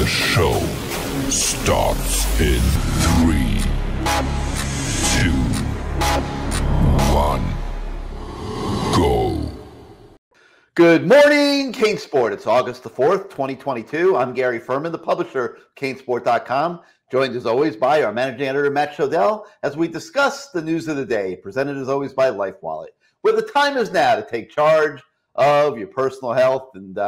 The show starts in 3, 2, 1, go. Good morning, CaneSport. It's August the 4th, 2022. I'm Gary Ferman, the publisher of CaneSport.com, joined as always by our managing editor, Matt Shodell, as we discuss the news of the day, presented as always by LifeWallet, where the time is now to take charge of your personal health. And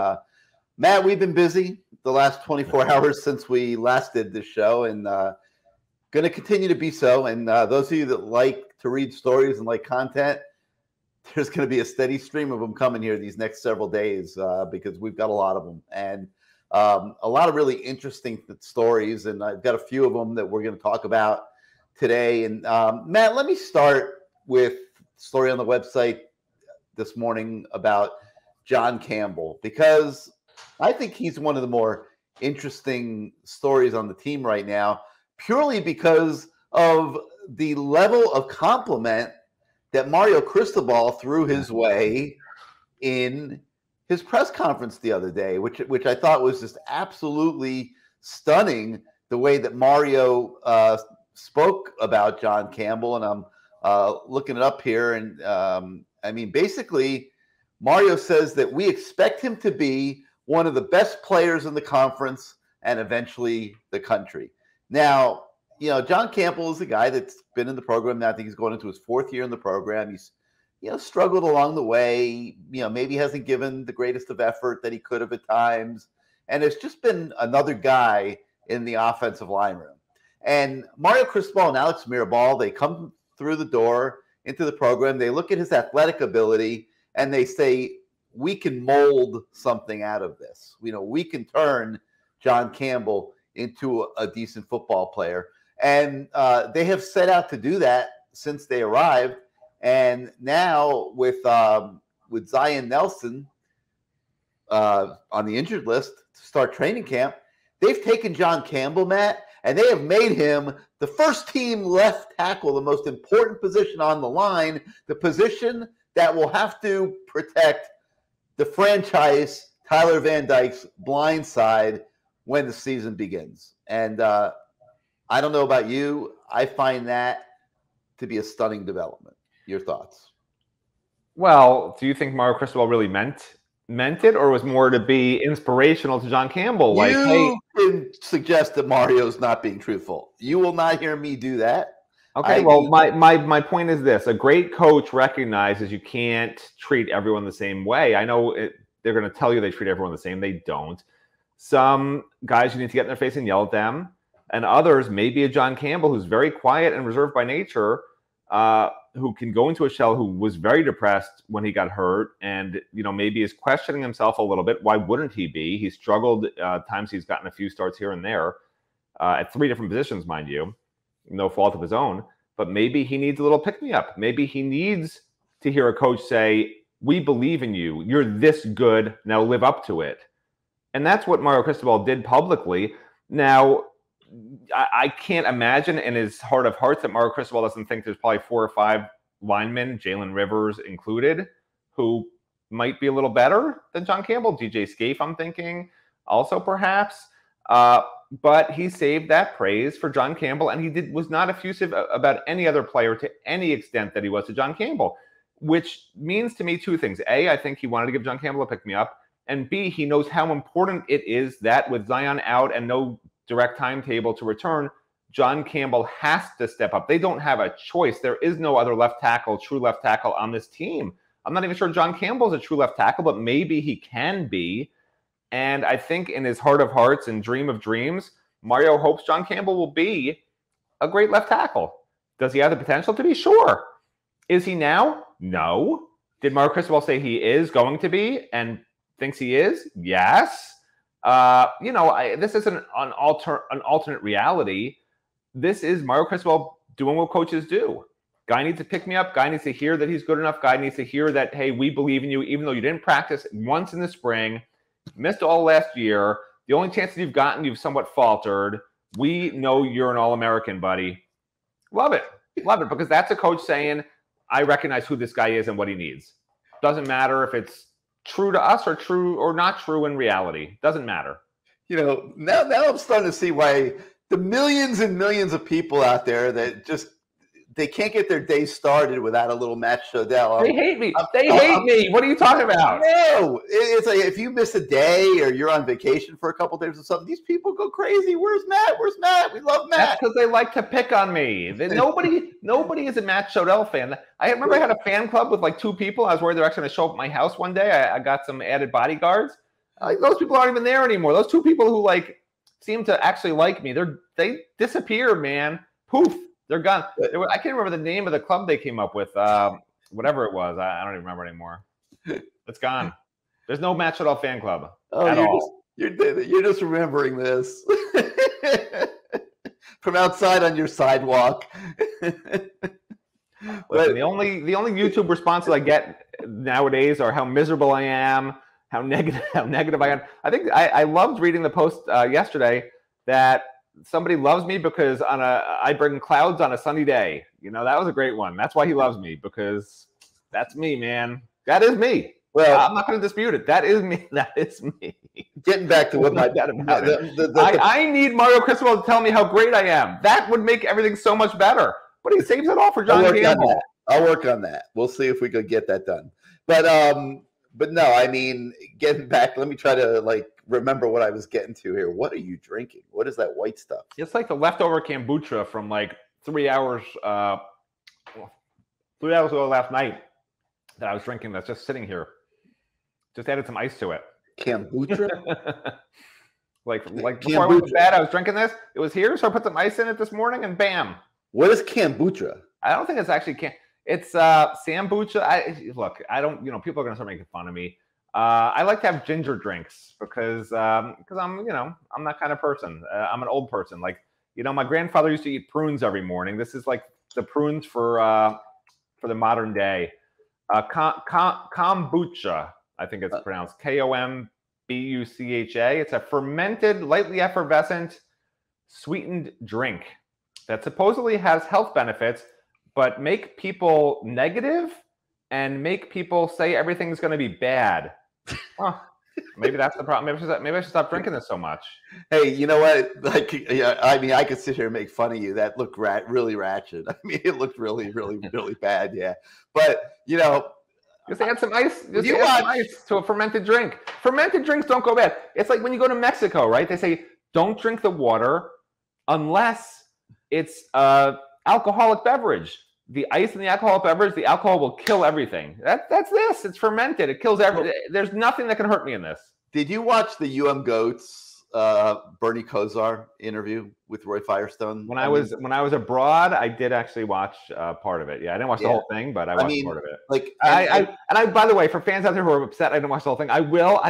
Matt, we've been busy the last 24 hours since we last did this show, and going to continue to be so. And those of you that like to read stories and like content, there's going to be a steady stream of them coming here these next several days because we've got a lot of them, and a lot of really interesting stories. And I've got a few of them that we're going to talk about today. And Matt, let me start with a story on the website this morning about John Campbell, because I think he's one of the more interesting stories on the team right now, purely because of the level of compliment that Mario Cristobal threw his way in his press conference the other day, which I thought was just absolutely stunning, the way that Mario spoke about John Campbell. And I'm looking it up here. And I mean, basically, Mario says that we expect him to be one of the best players in the conference and eventually the country. Now, you know, John Campbell is a guy that's been in the program now. I think he's going into his 4th year in the program. He's, you know, struggled along the way, you know, maybe hasn't given the greatest of effort that he could have at times. And it's just been another guy in the offensive line room. And Mario Cristobal and Alex Mirabal, they come through the door into the program. They look at his athletic ability and they say, we can mold something out of this. You know, we can turn John Campbell into a decent football player. And they have set out to do that since they arrived. And now with Zion Nelson on the injured list to start training camp, they've taken John Campbell, Matt, and they have made him the first team left tackle, the most important position on the line, the position that will have to protect the franchise, Tyler Van Dyke's blind side when the season begins. And I don't know about you. I find that to be a stunning development. Your thoughts? Well, do you think Mario Cristobal really meant it, or was more to be inspirational to John Campbell? Like, you can suggest that Mario's not being truthful. You will not hear me do that. Okay, well, my point is this. A great coach recognizes you can't treat everyone the same way. I know they're going to tell you they treat everyone the same. They don't. Some guys you need to get in their face and yell at them, and others, maybe a John Campbell who's very quiet and reserved by nature, who can go into a shell, who was very depressed when he got hurt and, you know, maybe is questioning himself a little bit. Why wouldn't he be? He struggled times he's gotten a few starts here and there at 3 different positions, mind you. No fault of his own, but maybe he needs a little pick-me-up. Maybe he needs to hear a coach say, we believe in you. You're this good. Now live up to it. And that's what Mario Cristobal did publicly. Now, I can't imagine in his heart of hearts that Mario Cristobal doesn't think there's probably 4 or 5 linemen, Jalen Rivers included, who might be a little better than John Campbell. DJ Scaife, I'm thinking, also perhaps. But he saved that praise for John Campbell, and he was not effusive about any other player to any extent that he was to John Campbell, which means to me 2 things. A, I think he wanted to give John Campbell a pick-me-up, and B, he knows how important it is that with Zion out and no direct timetable to return, John Campbell has to step up. They don't have a choice. There is no other left tackle, true left tackle on this team. I'm not even sure John Campbell is a true left tackle, but maybe he can be. And I think in his heart of hearts and dream of dreams, Mario hopes John Campbell will be a great left tackle. Does he have the potential to be? Sure. Is he now? No. Did Mario Cristobal say he is going to be and thinks he is? Yes. You know, this isn't an alternate reality. This is Mario Cristobal doing what coaches do. Guy needs to pick me up. Guy needs to hear that he's good enough. Guy needs to hear that, hey, we believe in you, even though you didn't practice once in the spring. Missed all last year. The only chances you've gotten, you've somewhat faltered. We know you're an All-American, buddy. Love it. Love it, because that's a coach saying, I recognize who this guy is and what he needs. Doesn't matter if it's true to us or true or not true in reality. Doesn't matter. now I'm starting to see why the millions and millions of people out there that just they can't get their day started without a little Matt Shodell. They hate me. They hate me. What are you talking about? No, it's like if you miss a day or you're on vacation for a couple of days or something, these people go crazy. Where's Matt? Where's Matt? We love Matt. That's because they like to pick on me. Nobody is a Matt Shodell fan. I remember I had a fan club with like 2 people. I was worried they're actually going to show up at my house one day. I got some added bodyguards. Those people aren't even there anymore. Those 2 people who like seem to actually like me, they disappear, man. Poof. They're gone. I can't remember the name of the club they came up with. Whatever it was, I don't even remember anymore. It's gone. There's no Matt Shodell fan club at all. You're just remembering this from outside on your sidewalk. Listen, the only YouTube responses I get nowadays are how miserable I am, how negative I am. I think I loved reading the post yesterday that somebody loves me because I bring clouds on a sunny day. That was a great one. That's why he loves me, because that's me, man. That is me. Well, I'm not going to dispute it. That is me. That is me. Getting back to what I need Mario Cristobal to tell me how great I am. That would make everything so much better. But he saves it all for John Campbell. I'll work on that. We'll see if we could get that done. But no, I mean, getting back, let me try to remember what I was getting to here. What are you drinking? What is that white stuff? It's like the leftover kombucha from like 3 hours, 3 hours ago last night that I was drinking. That's just sitting here. Just added some ice to it. Kombucha? like before I went to bed, I was drinking this. It was here, so I put some ice in it this morning, and bam. What is kombucha? I don't think it's actually It's sambucha. I don't. People are gonna start making fun of me. I like to have ginger drinks because I'm that kind of person. I'm an old person. My grandfather used to eat prunes every morning. This is like the prunes for the modern day. Kombucha, I think it's pronounced Kombucha. It's a fermented, lightly effervescent, sweetened drink that supposedly has health benefits, but make people negative and make people say everything's going to be bad. Maybe that's the problem. Maybe I should stop drinking this so much. Hey, you know what? I could sit here and make fun of you. That looked really ratchet. I mean, it looked really, really, really bad. Yeah, but just add some ice. Add some ice to a fermented drink. Fermented drinks don't go bad. It's like when you go to Mexico, right? They say don't drink the water unless it's alcoholic beverage. The ice in the alcoholic beverage, the alcohol will kill everything. That's this. It's fermented. It kills everything. There's nothing that can hurt me in this. Did you watch the Goats Bernie Kosar interview with Roy Firestone? When I was abroad, I did actually watch part of it. Yeah, I didn't watch the whole thing, but I watched part of it. I by the way, for fans out there who are upset I didn't watch the whole thing, I will.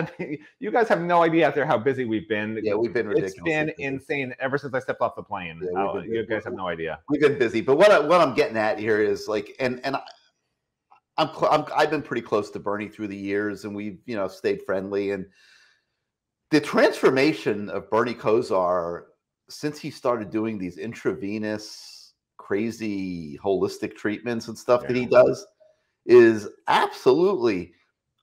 You guys have no idea out there how busy we've been. Yeah, we've been ridiculous. It's been insane ever since I stepped off the plane. Yeah, you guys have no idea. We've been busy, but what I'm getting at here is I've been pretty close to Bernie through the years, and we've stayed friendly. And the transformation of Bernie Kosar since he started doing these intravenous, crazy, holistic treatments and stuff that he does is absolutely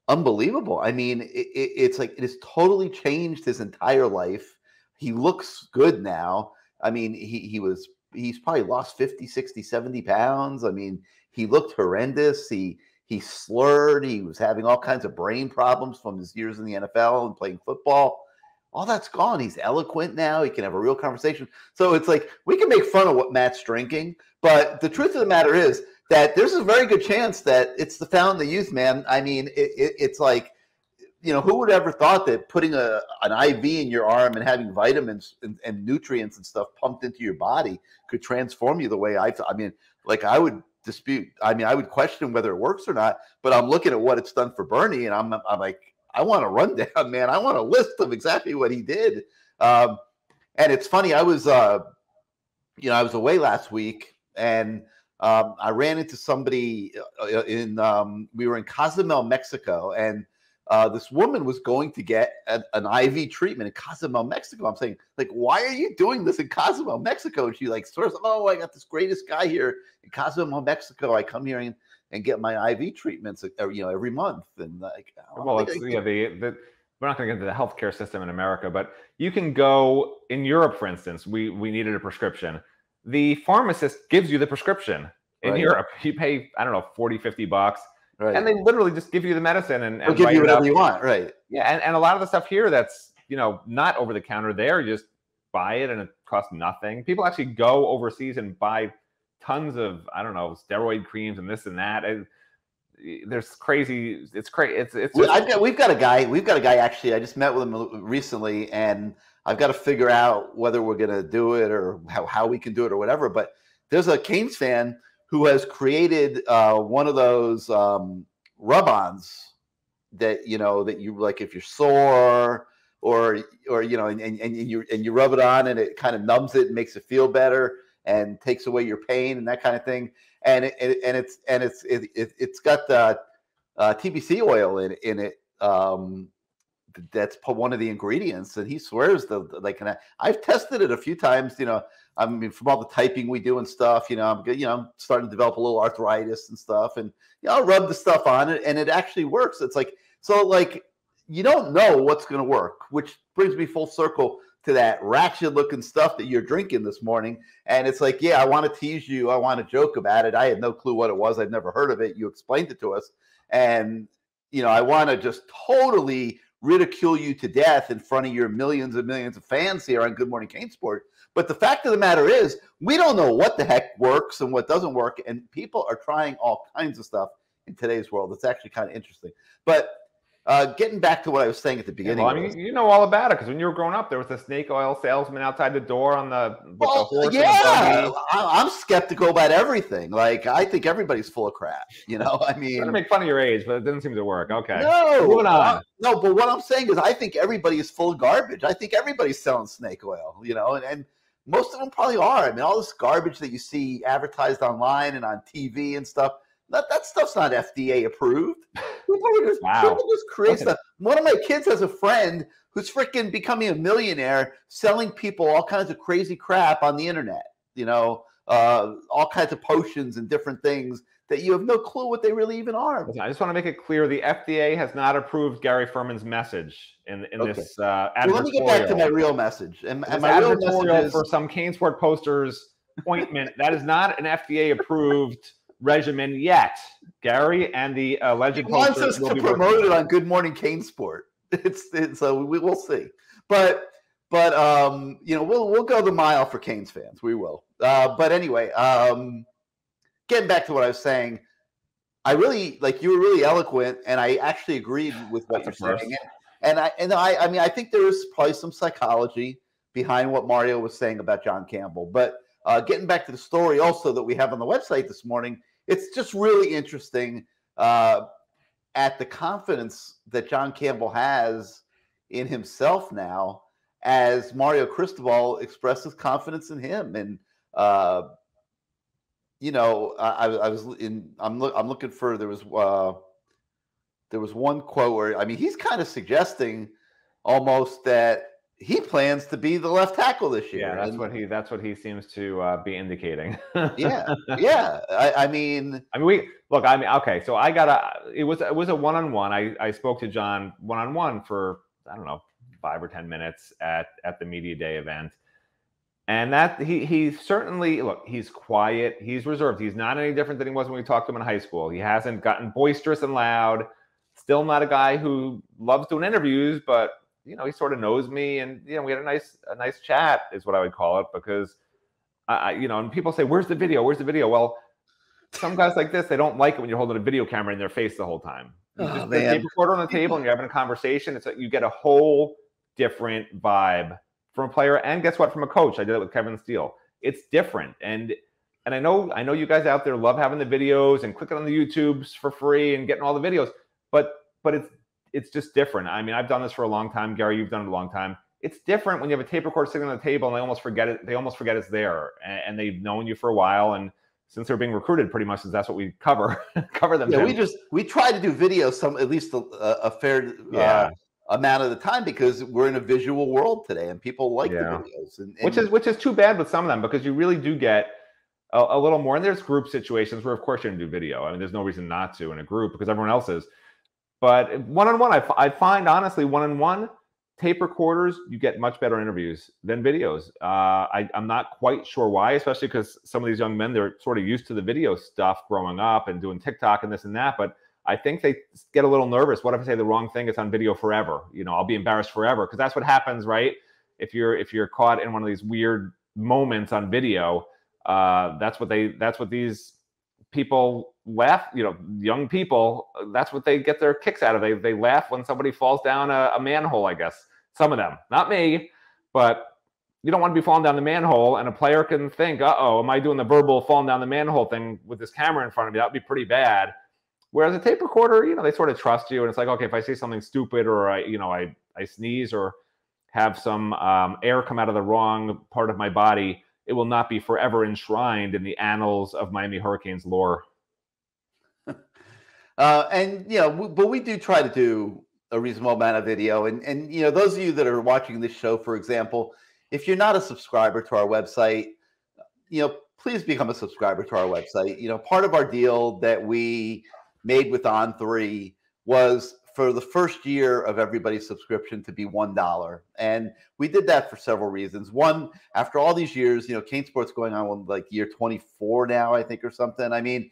unbelievable. I mean, it's like it has totally changed his entire life. He looks good now. I mean, he's probably lost 50, 60, 70 pounds. I mean, he looked horrendous. He slurred. He was having all kinds of brain problems from his years in the NFL and playing football. All that's gone. He's eloquent now. He can have a real conversation. So it's like we can make fun of what Matt's drinking, but the truth of the matter is that there's a very good chance that it's the fountain of the youth, man. I mean, it's like, who would ever thought that putting an IV in your arm and having vitamins and nutrients and stuff pumped into your body could transform you the way I mean, I would dispute. I mean, I would question whether it works or not, but I'm looking at what it's done for Bernie, and I'm like, I want a rundown, man. I want a list of exactly what he did. And it's funny. I was away last week, and I ran into somebody we were in Cozumel, Mexico, and this woman was going to get an IV treatment in Cozumel, Mexico. I'm saying, why are you doing this in Cozumel, Mexico? And she sort of, I got this greatest guy here in Cozumel, Mexico. I come here and get my IV treatments, every month. And we're not going to get into the healthcare system in America, but you can go in Europe, for instance. We needed a prescription. The pharmacist gives you the prescription in Europe. You pay, I don't know, 40, 50 bucks. Right. And they literally just give you the medicine and they'll give you whatever you want. Right. Yeah. And a lot of the stuff here that's, not over the counter there, you just buy it and it costs nothing. People actually go overseas and buy tons of, I don't know, steroid creams and this and that. There's crazy. It's crazy. It's we've got a guy actually. I just met with him recently, and I've got to figure out whether we're going to do it or how we can do it or whatever. But there's a Canes fan who has created one of those rub-ons that you like if you're sore or and you rub it on and it kind of numbs it and makes it feel better and takes away your pain and that kind of thing. And it's got the TBC oil in it. That's one of the ingredients, and he swears and I've tested it a few times. I mean, from all the typing we do and stuff. I'm starting to develop a little arthritis and stuff, and I'll rub the stuff on it, and it actually works. It's like you don't know what's going to work, which brings me full circle to that ratchet looking stuff that you're drinking this morning. And it's like, yeah, I want to tease you. I want to joke about it. I had no clue what it was. I've never heard of it. You explained it to us. And, I want to just totally ridicule you to death in front of your millions and millions of fans here on Good Morning CaneSport. But the fact of the matter is, we don't know what the heck works and what doesn't work. And people are trying all kinds of stuff in today's world. It's actually kind of interesting. But getting back to what I was saying at the beginning. Well, I mean, you know all about it because when you were growing up, there was a snake oil salesman outside the door with the horse. Yeah, I'm skeptical about everything. Like, I think everybody's full of crap. I mean, trying to make fun of your age, but it doesn't seem to work. Okay, no, moving on. No, but what I'm saying is, I think everybody is full of garbage. I think everybody's selling snake oil. And most of them probably are. I mean, all this garbage that you see advertised online and on TV and stuff. That stuff's not FDA approved. People just create stuff. One of my kids has a friend who's freaking becoming a millionaire selling people all kinds of crazy crap on the internet. All kinds of potions and different things that you have no clue what they really even are. I just want to make it clear: the FDA has not approved Gary Ferman's message in this advertorial. Well, let me get back to my real message. And my real message is for some CaneSport posters appointment. That is not an FDA approved regimen yet, Gary, and the alleged wants us to promote it on Good Morning CaneSport. So we will see, but we'll go the mile for Canes fans. We will. But anyway, getting back to what I was saying, I really you were really eloquent, and I actually agreed with what you're saying. And I mean, I think there is probably some psychology behind what Mario was saying about John Campbell. But getting back to the story also that we have on the website this morning. It's just really interesting at the confidence that John Campbell has in himself now, as Mario Cristobal expresses confidence in him. And I'm looking for there was one quote where he's kind of suggesting almost that he plans to be the left tackle this year. Yeah, that's what he seems to be indicating. yeah. Okay. So it was a one-on-one. I spoke to John one-on-one for, I don't know, 5 or 10 minutes at the media day event. And that he certainly, he's quiet, he's reserved. He's not any different than he was when we talked to him in high school. He hasn't gotten boisterous and loud. Still not a guy who loves doing interviews, but he sort of knows me, and we had a nice chat, is what I would call it, because and people say, "Where's the video? Where's the video?" Well, some guys like this, they don't like it when you're holding a video camera in their face the whole time. You just put a tape recorder on the table and you're having a conversation. It's like you get a whole different vibe from a player, and guess what? From a coach. I did it with Kevin Steele. It's different, and I know you guys out there love having the videos and clicking on the YouTubes for free and getting all the videos, but it's just different. I mean, I've done this for a long time. Gary, you've done it a long time. It's different when you have a tape recorder sitting on the table and they almost forget it. They almost forget it's there, and they've known you for a while. And since they're being recruited, pretty much, that's what we cover them. Yeah, we try to do video at least a fair amount of the time, because we're in a visual world today and people like the videos. Which is too bad with some of them, because you really do get a little more. And there's group situations where, of course, you're going to do video. I mean, there's no reason not to in a group because everyone else is. But one-on-one, I find, honestly, one-on-one, tape recorders, you get much better interviews than videos. I'm not quite sure why, especially because some of these young men, they're sort of used to the video stuff growing up and doing TikTok and this and that. But I think they get a little nervous. What if I say the wrong thing? It's on video forever. You know, I'll be embarrassed forever, because that's what happens, right? If you're caught in one of these weird moments on video, that's what these people laugh, you know, young people, that's what they get their kicks out of. They laugh when somebody falls down a manhole, I guess. Some of them, not me, but you don't want to be falling down the manhole, and a player can think, uh-oh, am I doing the verbal falling down the manhole thing with this camera in front of me? That would be pretty bad. Whereas a tape recorder, you know, they sort of trust you, and it's like, okay, if I say something stupid, or I sneeze, or have some air come out of the wrong part of my body, it will not be forever enshrined in the annals of Miami Hurricanes lore. And, you know, but we do try to do a reasonable amount of video. And, you know, those of you that are watching this show, for example, if you're not a subscriber to our website, you know, please become a subscriber to our website. You know, part of our deal that we made with On3 was for the first year of everybody's subscription to be $1. And we did that for several reasons. One, after all these years, you know, CaneSport's going on like year 24 now, I think, or something. I mean,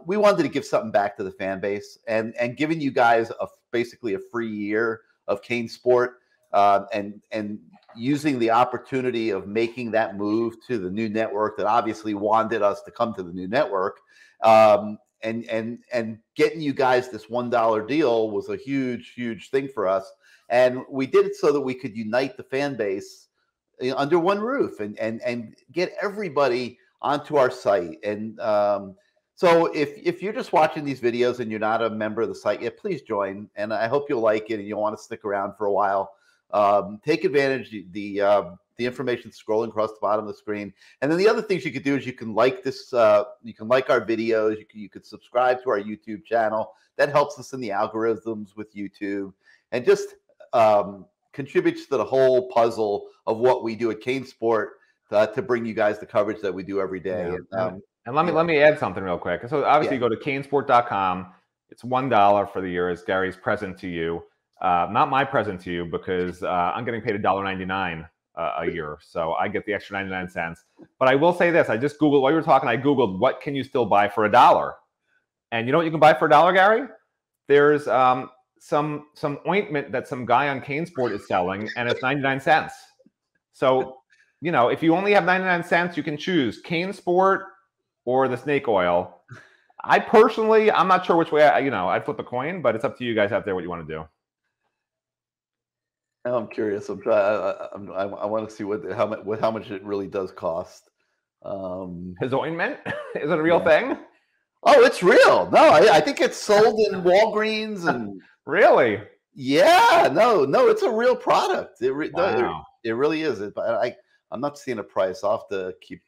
we wanted to give something back to the fan base, and giving you guys basically a free year of CaneSport, and using the opportunity of making that move to the new network that obviously wanted us to come to the new network, and getting you guys this $1 deal was a huge thing for us. And we did it so that we could unite the fan base under one roof and get everybody onto our site. And so if you're just watching these videos and you're not a member of the site yet, please join. And I hope you'll like it and you'll want to stick around for a while. Take advantage. The information scrolling across the bottom of the screen. And then the other things you could do is you can like this. You can like our videos. You could subscribe to our YouTube channel. That helps us in the algorithms with YouTube, and just contributes to the whole puzzle of what we do at CaneSport to bring you guys the coverage that we do every day. Yeah. And let me add something real quick. So obviously, you go to CaneSport.com. It's $1 for the year as Gary's present to you. Not my present to you, because I'm getting paid $1.99 a year, so I get the extra 99 cents. But I will say this: I just Googled while you were talking. I Googled what can you still buy for $1, and you know what you can buy for $1, Gary? There's some ointment that some guy on CaneSport is selling, and it's 99 cents. So you know, if you only have 99 cents, you can choose CaneSport or the snake oil. I personally, I'm not sure which way I'd flip a coin, but it's up to you guys out there what you want to do. I'm curious. I want to see how much it really does cost. His ointment? Is it a real thing? Oh, it's real. No, I think it's sold in Walgreens and really. Yeah, no, it's a real product. Wow. It really is. I'm not seeing a price. I'll have to keep.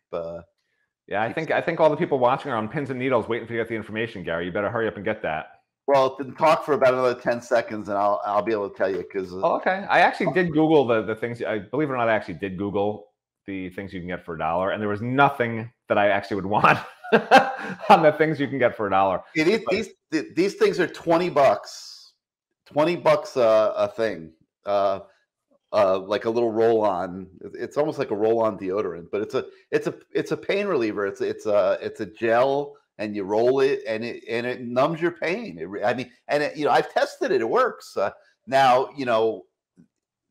Yeah, I think all the people watching are on pins and needles waiting to get the information, Gary. You better hurry up and get that. Well, then talk for about another 10 seconds, and I'll be able to tell you. Because okay, I actually did Google the things. I believe it or not, I actually did Google the things you can get for $1, and there was nothing that I actually would want on the things you can get for $1. These things are $20. $20 a thing. Like a little roll-on. It's almost like a roll-on deodorant, but it's a pain reliever. It's a gel, and you roll it, and it numbs your pain. I've tested it. It works. Now,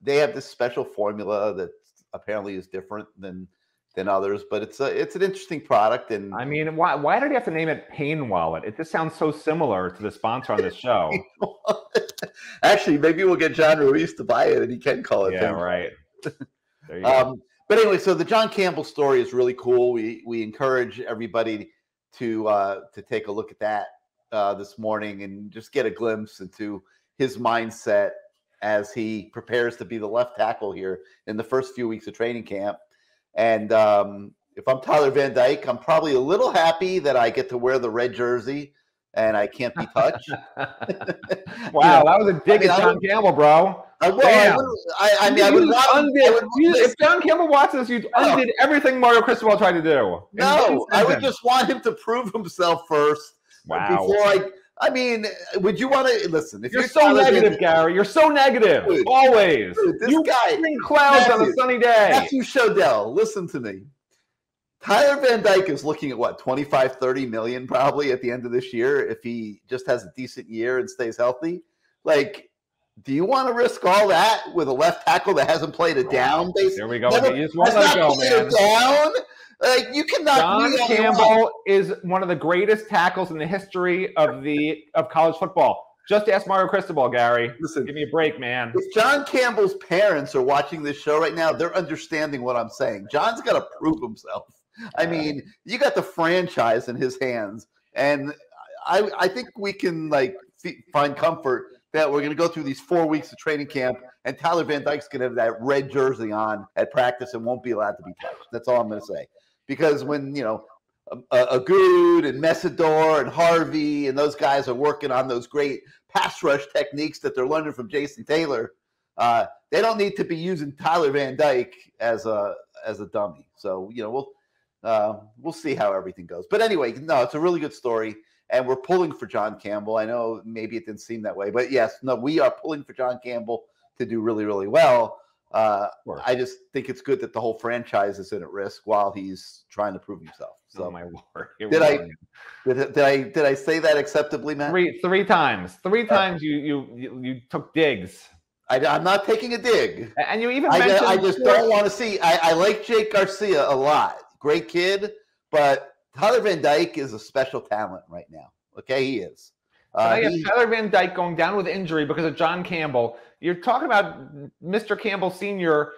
they have this special formula that apparently is different than others, but it's an interesting product. And I mean, why did he have to name it Pain Wallet? It just sounds so similar to the sponsor on this show. Actually, maybe we'll get John Ruiz to buy it, and he can call it. Yeah, right. There you go. But anyway, so the John Campbell story is really cool. We encourage everybody to take a look at that this morning and just get a glimpse into his mindset as he prepares to be the left tackle here in the first few weeks of training camp. And if I'm Tyler Van Dyke, I'm probably a little happy that I get to wear the red jersey and I can't be touched. Wow, that was a dig at John Campbell, bro. If John Campbell watches this, you undid everything Mario Cristobal tried to do. No, I would just want him to prove himself first. Wow. Before I mean, would you want to listen? If You're so negative, Gary. You're so negative. Dude, always. Dude, this you guy bring clouds on a sunny day. Matthew Shodell, listen to me. Tyler Van Dyke is looking at what, 25, 30 million probably at the end of this year if he just has a decent year and stays healthy. Like, do you want to risk all that with a left tackle that hasn't played a down? There we go. You just won't let it go, man. Down? Like, you cannot. John Campbell is one of the greatest tackles in the history of college football. Just ask Mario Cristobal, Gary. Listen, give me a break, man. If John Campbell's parents are watching this show right now, they're understanding what I'm saying. John's got to prove himself. I mean, you got the franchise in his hands, and I think we can find comfort that we're going to go through these 4 weeks of training camp, and Tyler Van Dyke's going to have that red jersey on at practice and won't be allowed to be touched. That's all I'm going to say. Because when, Agood and Messidor and Harvey and those guys are working on those great pass rush techniques that they're learning from Jason Taylor, they don't need to be using Tyler Van Dyke as a dummy. So, we'll see how everything goes. But anyway, no, it's a really good story. And we're pulling for John Campbell. I know maybe it didn't seem that way, but yes, no, we are pulling for John Campbell to do really, really well. I just think it's good that the whole franchise is at risk while he's trying to prove himself. So, oh my Lord! Did I say that acceptably, Matt? Three times. Three times you took digs. I'm not taking a dig. And you even mentioned I just don't want to see. I like Jake Garcia a lot. Great kid, but Tyler Van Dyke is a special talent right now. Okay, he is. Tyler Van Dyke going down with injury because of John Campbell. You're talking about Mr. Campbell Sr.,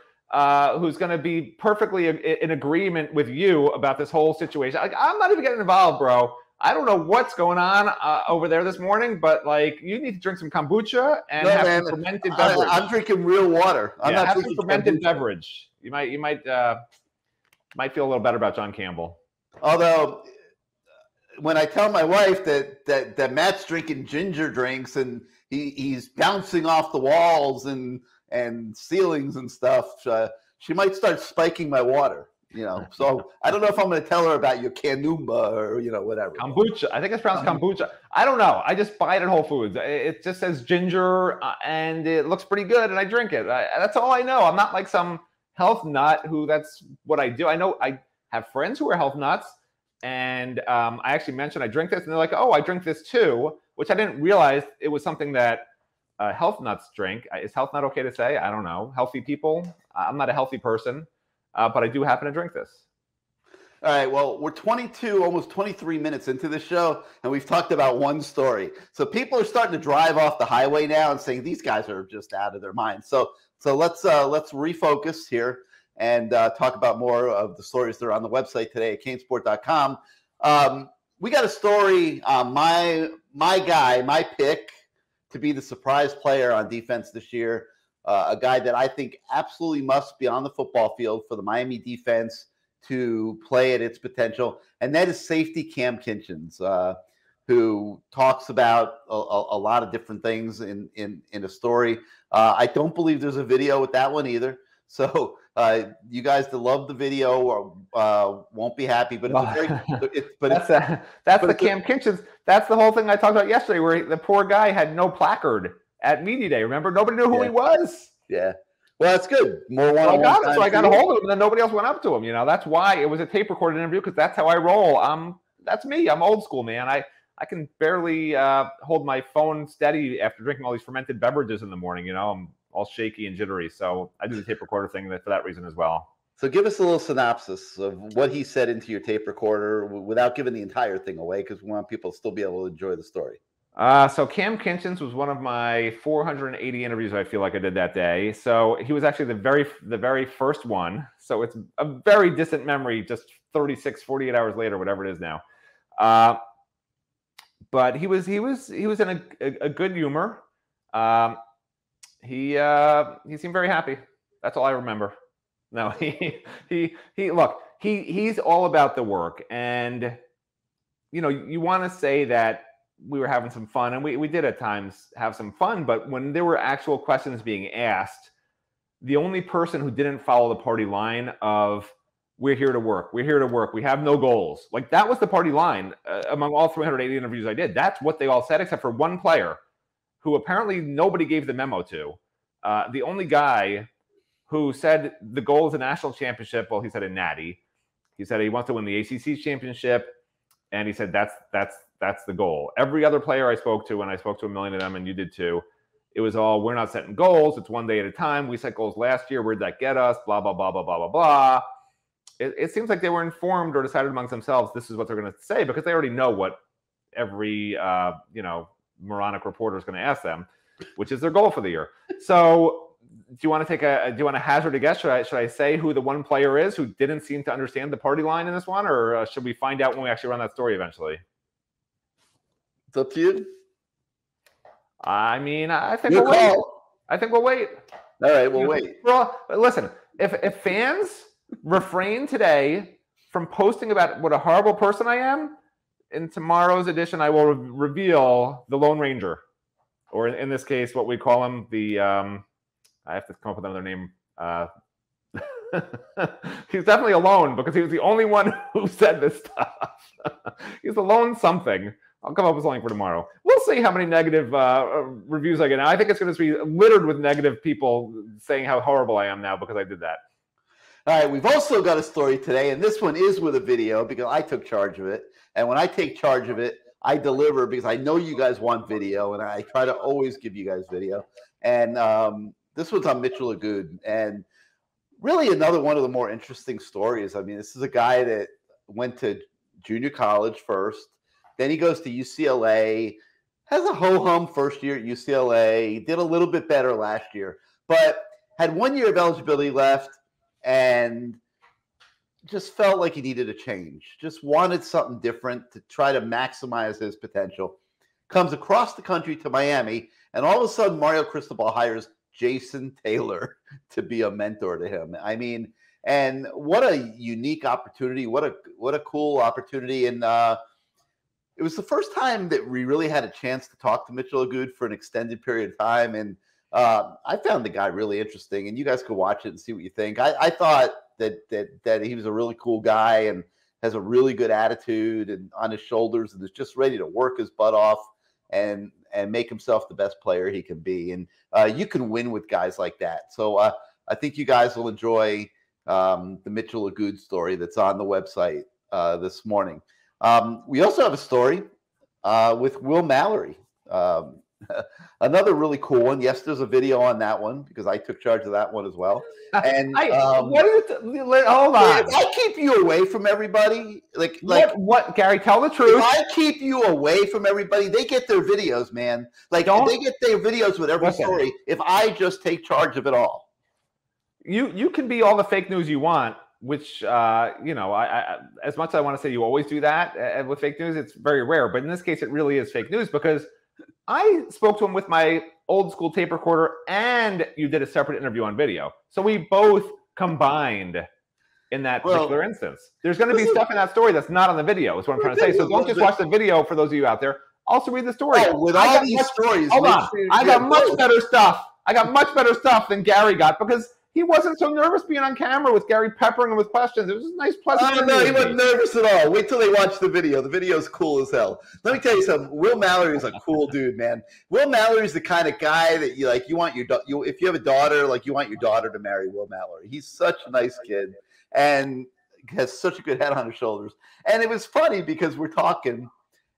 who's going to be perfectly in agreement with you about this whole situation. I'm not even getting involved, bro. I don't know what's going on over there this morning, but you need to drink some kombucha and have some fermented beverage. I'm drinking real water. I'm not have some fermented beverage. You might feel a little better about John Campbell. Although, when I tell my wife that Matt's drinking ginger drinks and he's bouncing off the walls and ceilings and stuff, she might start spiking my water. So I don't know if I'm going to tell her about your Canumba or whatever. Kombucha. I think it's pronounced kombucha. I don't know. I just buy it at Whole Foods. It just says ginger and it looks pretty good, and I drink it. That's all I know. I'm not like some health nut who that's what I do. I know I have friends who are health nuts, and I actually mentioned I drink this, and they're like, "Oh, I drink this too," which I didn't realize it was something that health nuts drink. Is health nut okay to say? I don't know. Healthy people. I'm not a healthy person, but I do happen to drink this. All right. Well, we're 22, almost 23 minutes into the show, and we've talked about one story. So people are starting to drive off the highway now and saying these guys are just out of their minds. So let's refocus here and talk about more of the stories that are on the website today at CaneSport.com. We got a story, my pick to be the surprise player on defense this year, a guy that I think absolutely must be on the football field for the Miami defense to play at its potential, and that is safety Cam Kinchens, who talks about a lot of different things in a story. I don't believe there's a video with that one either. So you guys that love the video won't be happy, but it's that's the Cam Kinchens. That's the whole thing I talked about yesterday, where the poor guy had no placard at media day. Remember, nobody knew who he was. Yeah. Well, that's good. More one-on-one. So I got a hold of him, and then nobody else went up to him. That's why it was a tape recorded interview, because that's how I roll. That's me. I'm old school, man. I can barely hold my phone steady after drinking all these fermented beverages in the morning. I'm all shaky and jittery. So I do the tape recorder thing for that reason as well. So give us a little synopsis of what he said into your tape recorder without giving the entire thing away, because we want people to still be able to enjoy the story. So Cam Kinchens was one of my 480 interviews I feel like I did that day. So he was actually the very first one. So it's a very distant memory, just 48 hours later, whatever it is now. But he was in a good humor. He seemed very happy. That's all I remember. No, he's all about the work, and you want to say that we were having some fun, and we did at times have some fun, but when there were actual questions being asked, the only person who didn't follow the party line of we're here to work. We're here to work. We have no goals. Like that was the party line among all 380 interviews I did. That's what they all said, except for one player who apparently nobody gave the memo to. The only guy who said the goal is a national championship. Well, he said a natty. He said he wants to win the ACC championship, and he said that's the goal. Every other player I spoke to, and I spoke to a million of them, and you did too, it was all, we're not setting goals. It's one day at a time. We set goals last year. Where'd that get us? Blah, blah, blah, blah, blah, blah, blah. It seems like they were informed or decided amongst themselves this is what they're going to say because they already know what every, moronic reporter is going to ask them, which is their goal for the year. So do you want to hazard a guess? Should I say who the one player is who didn't seem to understand the party line in this one, or should we find out when we actually run that story eventually? It's up to you. I mean, I think we'll wait. All right, we'll wait. Well, listen, if fans refrain today from posting about what a horrible person I am, in tomorrow's edition, I will reveal the Lone Ranger, or in this case, what we call him, the I have to come up with another name. He's definitely alone because he was the only one who said this stuff. He's alone something. I'll come up with something for tomorrow. We'll see how many negative reviews I get now. I think it's going to be littered with negative people saying how horrible I am now because I did that. All right, we've also got a story today, and this one is with a video because I took charge of it. And when I take charge of it, I deliver because I know you guys want video, and I try to always give you guys video. And this one's on Mitchell Agood, and really another one of the more interesting stories. I mean, this is a guy that went to junior college first. Then he goes to UCLA, has a ho-hum first year at UCLA, did a little bit better last year, but had 1 year of eligibility left and just felt like he needed a change, just wanted something different to try to maximize his potential. Comes across the country to Miami, and all of a sudden Mario Cristobal hires Jason Taylor to be a mentor to him. I mean, and what a unique opportunity, what a cool opportunity. And it was the first time that we really had a chance to talk to Mitchell Agood for an extended period of time. And I found the guy really interesting, and you guys could watch it and see what you think. I thought that he was a really cool guy and has a really good attitude and on his shoulders and is just ready to work his butt off and make himself the best player he can be. And you can win with guys like that. So I think you guys will enjoy the Mitchell Agood story that's on the website this morning. We also have a story with Will Mallory. Another really cool one. Yes, there's a video on that one because I took charge of that one as well. And hold on. If I keep you away from everybody, like what, Gary? Tell the truth. If I keep you away from everybody, they get their videos, man. Like they get their videos with every story. If I just take charge of it all, you can be all the fake news you want. Which I as much as I want to say you always do that with fake news, it's very rare. But in this case, it really is fake news because I spoke to him with my old school tape recorder, and you did a separate interview on video. So we both combined in that particular instance. There's going to be stuff in that story that's not on the video, is what I'm trying to say. So don't just watch the video for those of you out there. Also read the story. With all these stories, hold on. I got much better stuff. I got much better stuff than Gary got because he wasn't so nervous being on camera with Gary peppering him with questions. It was a nice, pleasant. Oh, no, he wasn't nervous at all. Wait till they watch the video. The video is cool as hell. Let me tell you something. Will Mallory is a cool dude, man. Will Mallory is the kind of guy that you want if you have a daughter, like you want your daughter to marry Will Mallory. He's such a nice kid and has such a good head on his shoulders. And it was funny because we're talking,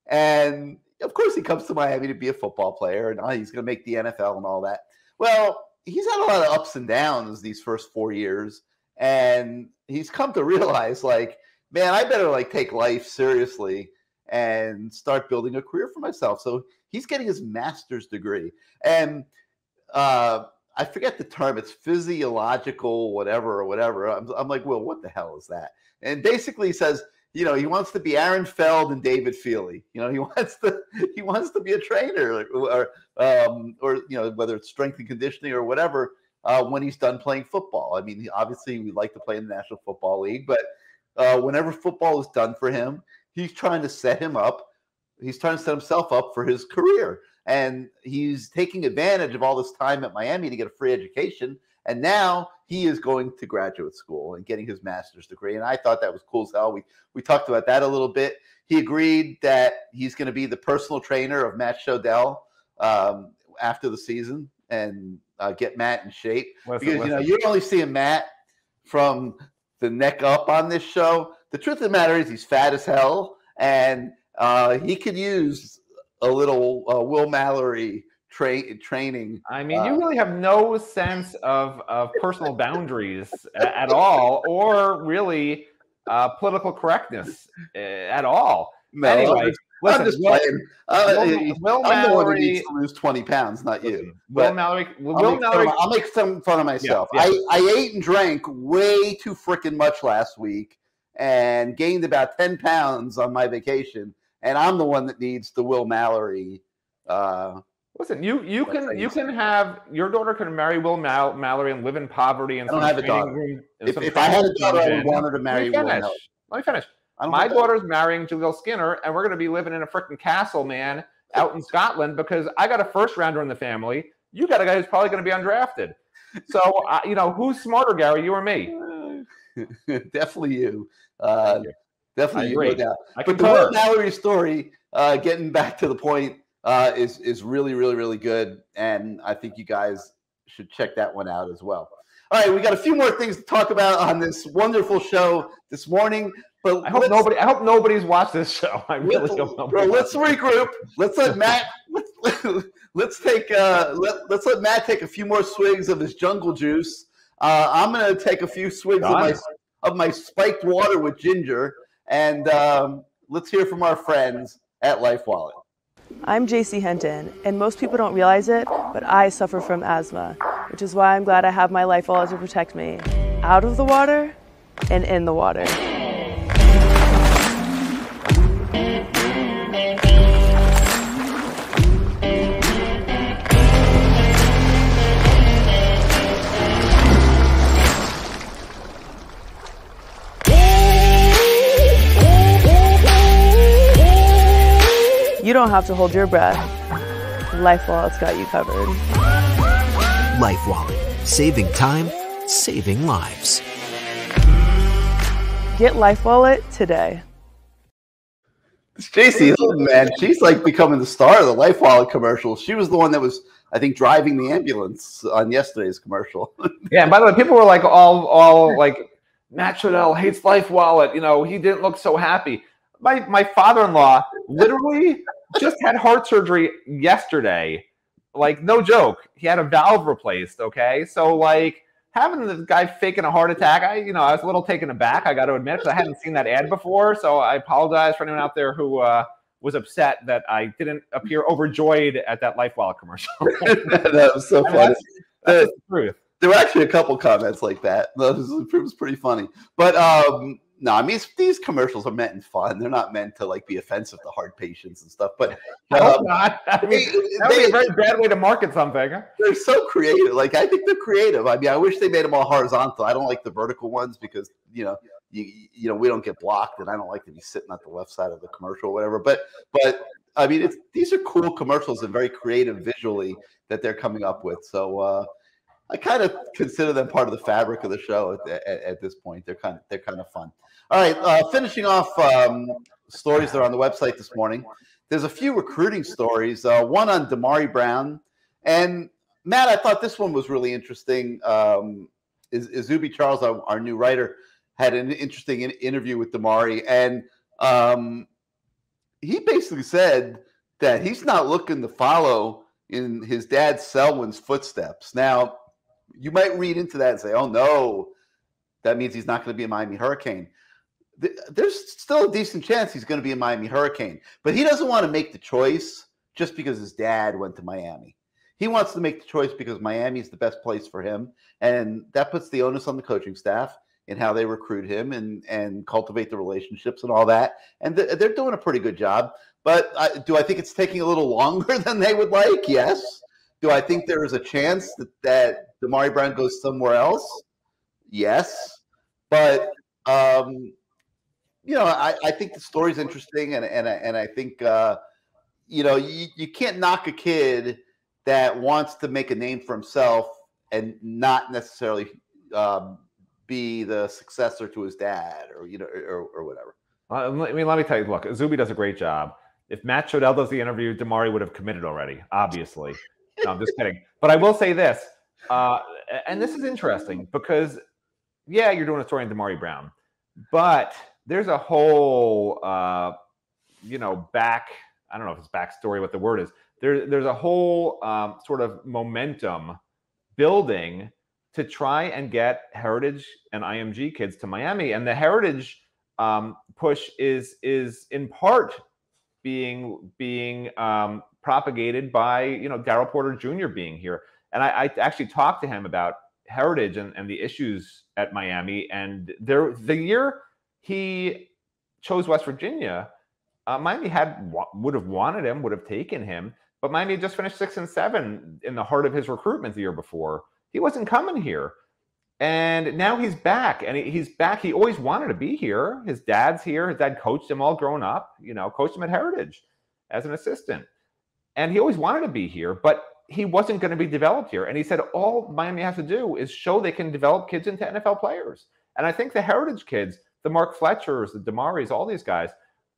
and of course he comes to Miami to be a football player, and he's going to make the NFL and all that. Well, he's had a lot of ups and downs these first 4 years, and he's come to realize, like, man, I better take life seriously and start building a career for myself. So he's getting his master's degree, and I forget the term. It's physiological, whatever. I'm like, well, what the hell is that? And basically he says, he wants to be Aaron Feld and David Feely. He wants to be a trainer or whether it's strength and conditioning or whatever when he's done playing football. I mean, obviously we'd like to play in the National Football League, but whenever football is done for him, he's trying to set him up. He's trying to set himself up for his career. And he's taking advantage of all this time at Miami to get a free education And now he is going to graduate school and getting his master's degree. And I thought that was cool as hell. We talked about that a little bit. He agreed that he's going to be the personal trainer of Matt Shodell after the season and get Matt in shape. Because, you're only seeing Matt from the neck up on this show. The truth of the matter is he's fat as hell, and he could use a little Will Mallory training. I mean, you really have no sense of personal boundaries at all, or really political correctness at all. No, anyway, I'm just playing. Will I'm Mallory, the one who needs to lose 20 pounds, not you. Will Mallory. I'll make some fun of myself. Yeah. I ate and drank way too freaking much last week and gained about 10 pounds on my vacation. And I'm the one that needs the Will Mallory. Listen, you can have your daughter can marry Will Mallory and live in poverty and I don't have a daughter. If I had a daughter, I would want her to marry Will Mallory. Let me finish. My daughter's marrying Jaleel Skinner, and we're going to be living in a freaking castle, man, out in Scotland because I got a first rounder in the family. You got a guy who's probably going to be undrafted. So, who's smarter, Gary, you or me? Definitely you. Definitely you, no doubt. But the Will Mallory story, getting back to the point, is really, really, really good, and I think you guys should check that one out as well. All right, we got a few more things to talk about on this wonderful show this morning. But I hope nobody's watched this show. I really hope nobody. Let's regroup. Let's let Matt. Let's let Matt take a few more swigs of his jungle juice. I'm gonna take a few swigs of my spiked water with ginger, and let's hear from our friends at Life Wallet. I'm JC Henton, and most people don't realize it, but I suffer from asthma, which is why I'm glad I have my Life Wallet to protect me out of the water and in the water. You don't have to hold your breath. Life Wallet's got you covered. Life Wallet. Saving time, saving lives. Get Life Wallet today. It's JC Hilton, man. She's like becoming the star of the Life Wallet commercial. She was the one that was, I think, driving the ambulance on yesterday's commercial. Yeah, and by the way, people were like all like, Matt Shodell hates Life Wallet. He didn't look so happy. My father-in-law literally just had heart surgery yesterday. Like, no joke. He had a valve replaced, okay? So, like, having this guy faking a heart attack, I was a little taken aback, I got to admit, because I hadn't seen that ad before. So I apologize for anyone out there who was upset that I didn't appear overjoyed at that Life Wallet commercial. That was so funny. That's the truth. There were actually a couple comments like that. It was pretty funny. But no, I mean, these commercials are meant in fun. They're not meant to like be offensive to heart patients and stuff. But I hope not. I mean, that would be a very bad way to market something. They're so creative. Like, I think they're creative. I mean, I wish they made them all horizontal. I don't like the vertical ones because we don't get blocked, and I don't like to be sitting at the left side of the commercial or whatever. But I mean, these are cool commercials and very creative visually that they're coming up with. So I kind of consider them part of the fabric of the show at this point. They're kind of fun. All right, finishing off stories that are on the website this morning. There's a few recruiting stories. One on Damari Brown, and Matt, I thought this one was really interesting. Zuby Charles, our new writer, had an interesting interview with Damari, and he basically said that he's not looking to follow in his dad Selwyn's footsteps. Now, you might read into that and say, "Oh no, that means he's not going to be a Miami Hurricane." There's still a decent chance he's going to be a Miami Hurricane, but he doesn't want to make the choice just because his dad went to Miami. He wants to make the choice because Miami is the best place for him, and that puts the onus on the coaching staff in how they recruit him and cultivate the relationships and all that. And they're doing a pretty good job. But do I think it's taking a little longer than they would like? Yes. Do I think there is a chance that Damari Brown goes somewhere else? Yes. But I think the story's interesting, and I think you can't knock a kid that wants to make a name for himself and not necessarily be the successor to his dad, or or whatever. Let me tell you. Look, Zuby does a great job. If Matt Shodell does the interview, Damari would have committed already. Obviously, no, I'm just kidding. But I will say this, and this is interesting because, yeah, you're doing a story on Damari Brown, but there's a whole, back. I don't know if it's backstory, what the word is. There's a whole sort of momentum building to try and get Heritage and IMG kids to Miami, and the Heritage push is in part being propagated by Daryl Porter Jr. being here. And I actually talked to him about Heritage and the issues at Miami. And the year he chose West Virginia, Miami would have wanted him, would have taken him, but Miami had just finished 6 and 7 in the heart of his recruitment the year before. He wasn't coming here. And now he's back, and he's back. He always wanted to be here. His dad's here. His dad coached him all grown up, coached him at Heritage as an assistant. And he always wanted to be here, but he wasn't going to be developed here. And he said all Miami has to do is show they can develop kids into NFL players. And I think the Heritage kids, the Mark Fletchers, the Damaris, all these guys,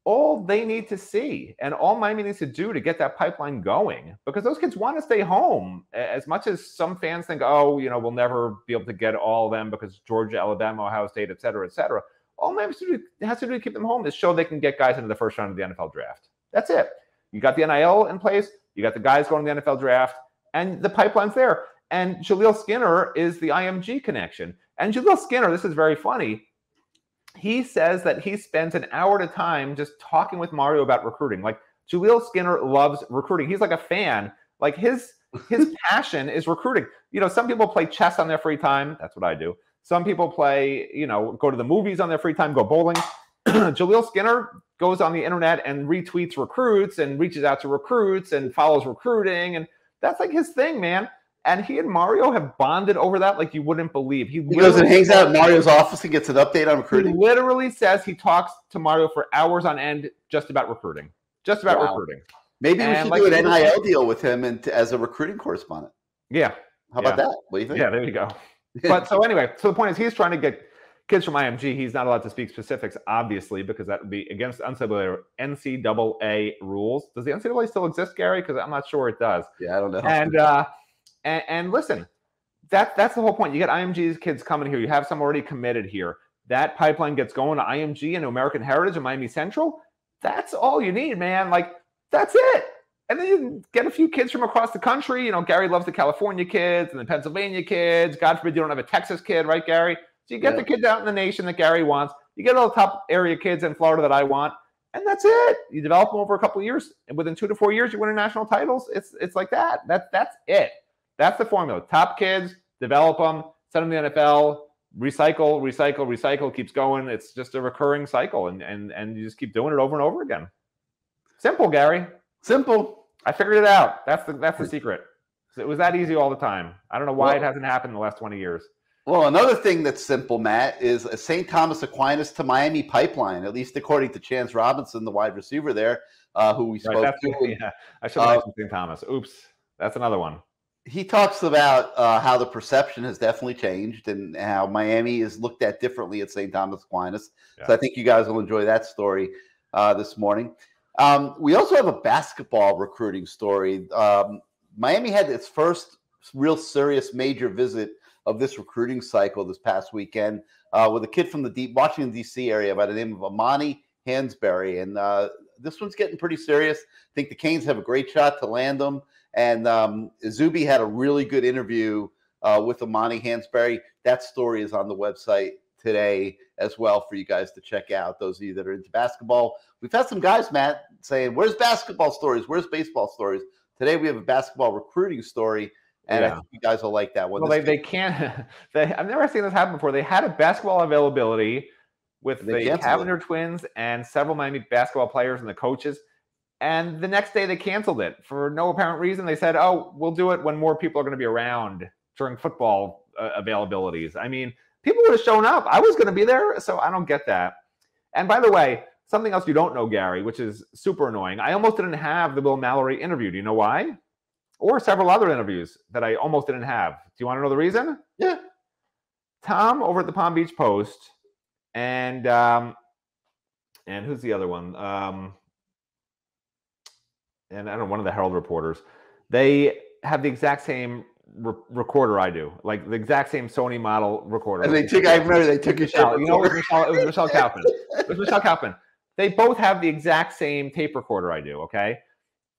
all they need to see and all Miami needs to do to get that pipeline going, because those kids want to stay home. As much as some fans think, we'll never be able to get all of them because Georgia, Alabama, Ohio State, et cetera, all Miami has to do to keep them home is show they can get guys into the first round of the NFL draft. That's it. You got the NIL in place. You got the guys going to the NFL draft, and the pipeline's there. And Jaleel Skinner is the IMG connection. And Jaleel Skinner, this is very funny. He says that he spends an hour at a time just talking with Mario about recruiting. Like, Jaleel Skinner loves recruiting. He's like a fan. Like, his passion is recruiting. Some people play chess on their free time. That's what I do. Some people play, go to the movies on their free time, go bowling. Jaleel Skinner goes on the internet and retweets recruits and reaches out to recruits and follows recruiting. And that's like his thing, man. And he and Mario have bonded over that like you wouldn't believe. He goes and hangs out in Mario's office and gets an update on recruiting. He literally says he talks to Mario for hours on end just about recruiting. Just about recruiting. Maybe we should do an NIL deal with him as a recruiting correspondent. Yeah. How about that? What do you think? Yeah, there you go. But so anyway, so the point is he's trying to get kids from IMG. He's not allowed to speak specifics, obviously, because that would be against NCAA rules. Does the NCAA still exist, Gary? Because I'm not sure it does. Yeah, I don't know. And listen, that's the whole point. You get IMG's kids coming here. You have some already committed here. That pipeline gets going to IMG and to American Heritage and Miami Central. That's all you need, man. Like, that's it. And then you get a few kids from across the country. Gary loves the California kids and the Pennsylvania kids. God forbid you don't have a Texas kid, right, Gary? So you get the kids out in the nation that Gary wants. You get all the top area kids in Florida that I want. And that's it. You develop them over a couple of years. And within 2 to 4 years, you win national titles. It's like that. That's it. That's the formula. Top kids, develop them, send them to the NFL, recycle, keeps going. It's just a recurring cycle, and you just keep doing it over and over again. Simple, Gary. Simple. I figured it out. That's the secret. It was that easy all the time. I don't know why it hasn't happened in the last 20 years. Well, another thing that's simple, Matt, is a St. Thomas Aquinas to Miami pipeline, at least according to Chance Robinson, the wide receiver there, who we spoke to. Yeah, I should have mentioned St. Thomas. Oops. That's another one. He talks about how the perception has definitely changed and how Miami is looked at differently at St. Thomas Aquinas. Yeah. So I think you guys will enjoy that story this morning. We also have a basketball recruiting story. Miami had its first real serious major visit of this recruiting cycle this past weekend with a kid from the Washington, D.C. area by the name of Amani Hansberry. And this one's getting pretty serious. I think the Canes have a great shot to land them. And Zuby had a really good interview with Amani Hansberry. That story is on the website today as well for you guys to check out, those of you that are into basketball. We've had some guys, Matt, saying, where's basketball stories? Where's baseball stories? Today we have a basketball recruiting story, and I think you guys will like that one. Well, they can't – I've never seen this happen before. They had a basketball availability with the Cavender twins and several Miami basketball players and the coaches. And the next day they canceled it for no apparent reason. They said, we'll do it when more people are going to be around during football availabilities. I mean, people would have shown up. I was going to be there, so I don't get that. And by the way, something else you don't know, Gary, which is super annoying. I almost didn't have the Will Mallory interview. Do you know why? or several other interviews that I almost didn't have. Do you want to know the reason? Yeah. Tom over at the Palm Beach Post, and who's the other one? And I don't know, one of the Herald reporters. They have the exact same recorder I do, like the exact same Sony model recorder. And I remember they took your shot. You know, it was Michelle Kaufman. It was Michelle Kaufman. They both have the exact same tape recorder I do, okay?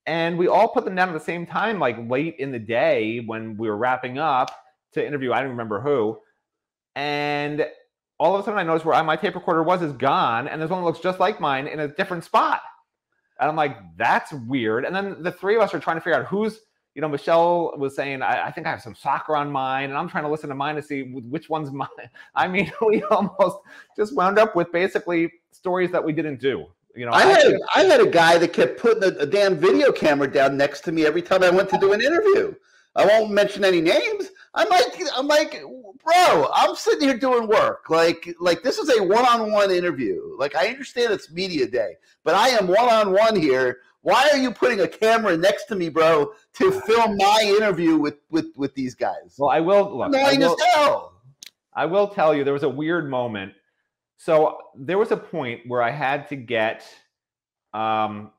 And we all put them down at the same time, like late in the day when we were wrapping up to interview, I don't remember who. And all of a sudden I noticed where my tape recorder is gone, and there's one that looks just like mine in a different spot. And I'm like, that's weird. And then the three of us are trying to figure out who's, you know, Michelle was saying, I think I have some soccer on mine, and I'm trying to listen to mine to see which one's mine. I mean, we almost just wound up with basically stories that we didn't do. You know, I had a guy that kept putting a damn video camera down next to me every time I went to do an interview. I won't mention any names. I'm like, bro, I'm sitting here doing work. Like this is a one-on-one interview. Like, I understand it's media day, but I am one-on-one here. Why are you putting a camera next to me, bro, to film my interview with these guys? Well, I will look. I will tell you, there was a weird moment. So there was a point where I had to get the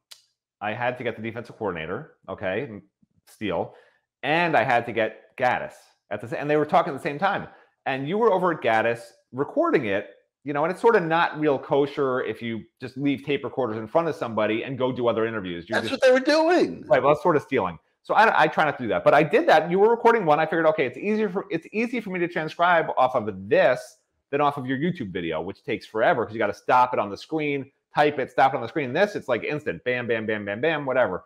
defensive coordinator, okay, Steele, and I had to get Gaddis and they were talking at the same time. And you were over at Gaddis recording it, you know, and it's sort of not real kosher if you just leave tape recorders in front of somebody and go do other interviews. That's what they were doing. Right, well, that's sort of stealing. So I try not to do that. But I did that. You were recording one. I figured, okay, it's easy for me to transcribe off of this than off of your YouTube video, which takes forever because you got to stop it on the screen, type it, stop it on the screen. This, it's like instant, bam, bam, bam, bam, bam, whatever.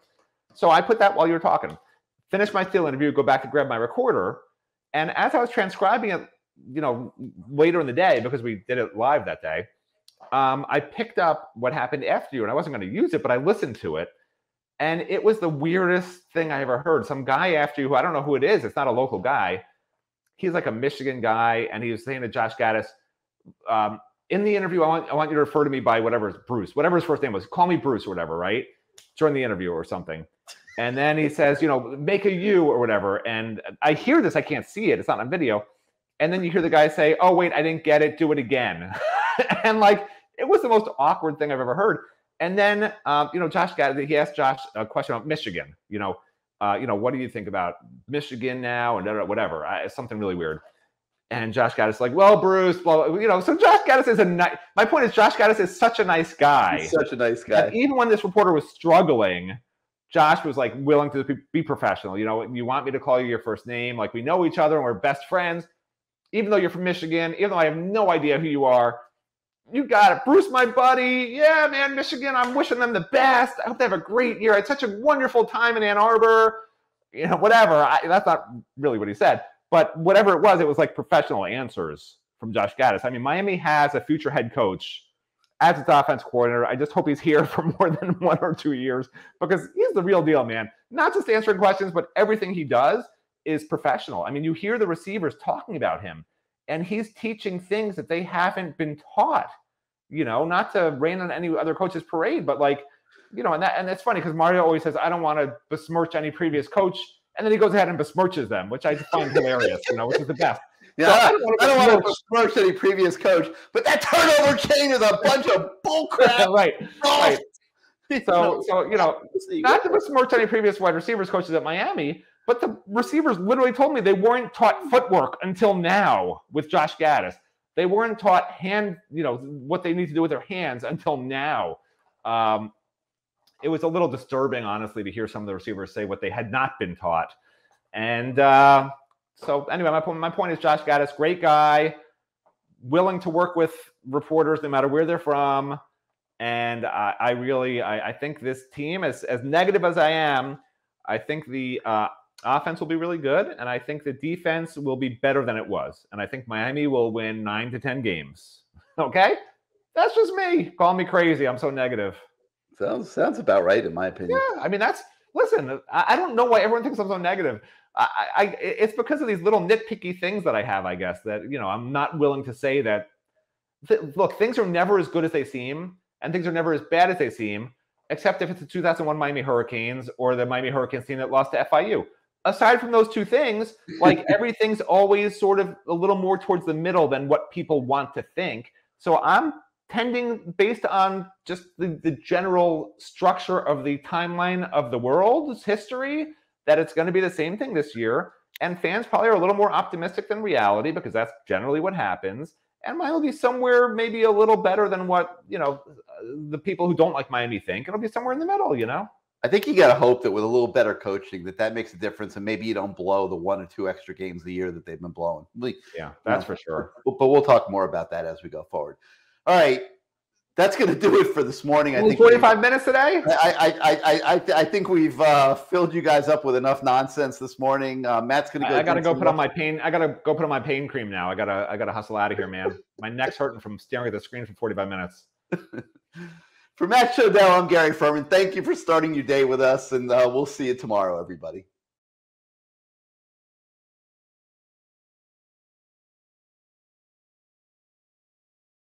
So I put that while you were talking. Finish my Steele interview, go back to grab my recorder. And as I was transcribing it, you know, later in the day, because we did it live that day, I picked up what happened after you, and I wasn't going to use it, but I listened to it. And it was the weirdest thing I ever heard. Some guy after you, who I don't know who it is, it's not a local guy. He's like a Michigan guy, and he was saying to Josh Gaddis, in the interview, I want you to refer to me by Bruce, whatever his first name was. Call me Bruce or whatever, right? During the interview or something. And then he says, you know, make a U or whatever. And I hear this, I can't see it, it's not on video. And then you hear the guy say, oh, wait, I didn't get it, do it again. And like, it was the most awkward thing I've ever heard. And then, you know, Josh Gaddis, he asked Josh a question about Michigan, you know, what do you think about Michigan now? And whatever, something really weird. And Josh Gaddis is like, well, Bruce, well, you know, so Josh Gaddis is my point is Josh Gaddis is such a nice guy. He's such a nice guy. And even when this reporter was struggling, Josh was like willing to be professional. You know, you want me to call you your first name? Like, we know each other and we're best friends. Even though you're from Michigan, even though I have no idea who you are, you got it. Bruce, my buddy. Yeah, man, Michigan, I'm wishing them the best. I hope they have a great year. I had such a wonderful time in Ann Arbor. You know, whatever. That's not really what he said. But whatever it was like professional answers from Josh Gaddis. I mean, Miami has a future head coach as its offense coordinator. I just hope he's here for more than 1 or 2 years because he's the real deal, man. Not just answering questions, but everything he does is professional. I mean, you hear the receivers talking about him, and he's teaching things that they haven't been taught, you know, not to rain on any other coach's parade, but like, you know, and it's funny because Mario always says, I don't want to besmirch any previous coach. And then he goes ahead and besmirches them, which I find hilarious, you know, which is the best. Yeah, so I don't want to besmirch any previous coach, but that turnover chain is a bunch of bullcrap. Right. So, you know, not to besmirch any previous wide receivers coaches at Miami, but the receivers literally told me they weren't taught footwork until now with Josh Gaddis. They weren't taught what they need to do with their hands until now. It was a little disturbing, honestly, to hear some of the receivers say what they had not been taught. And so anyway, my point is Josh Gaddis, great guy, willing to work with reporters no matter where they're from. And I think this team, as negative as I am, I think the offense will be really good. And I think the defense will be better than it was. And I think Miami will win 9 to 10 games. Okay? That's just me. Call me crazy. I'm so negative. Sounds about right, in my opinion. Yeah, I mean, listen, I don't know why everyone thinks I'm so negative. It's because of these little nitpicky things that I have, I guess, that, you know, I'm not willing to say that, look, things are never as good as they seem, and things are never as bad as they seem, except if it's the 2001 Miami Hurricanes or the Miami Hurricanes team that lost to FIU. aside from those two things, like everything's always sort of a little more towards the middle than what people want to think. So I'm tending, based on just the general structure of the timeline of the world's history, that it's going to be the same thing this year. And fans probably are a little more optimistic than reality, because that's generally what happens. And mine will be somewhere maybe a little better than what, the people who don't like Miami think. It'll be somewhere in the middle, I think you got to hope that with a little better coaching that makes a difference, and maybe you don't blow the 1 or 2 extra games a year that they've been blowing. Yeah, that's for sure. But we'll talk more about that as we go forward. All right. That's going to do it for this morning. I think 45 minutes today. I think we've filled you guys up with enough nonsense this morning. Matt's going to go. I got to go put on my pain. I got to go put on my pain cream now. I got to hustle out of here, man. My neck's hurting from staring at the screen for 45 minutes. For Matt Shodell, I'm Gary Ferman. Thank you for starting your day with us, and we'll see you tomorrow, everybody.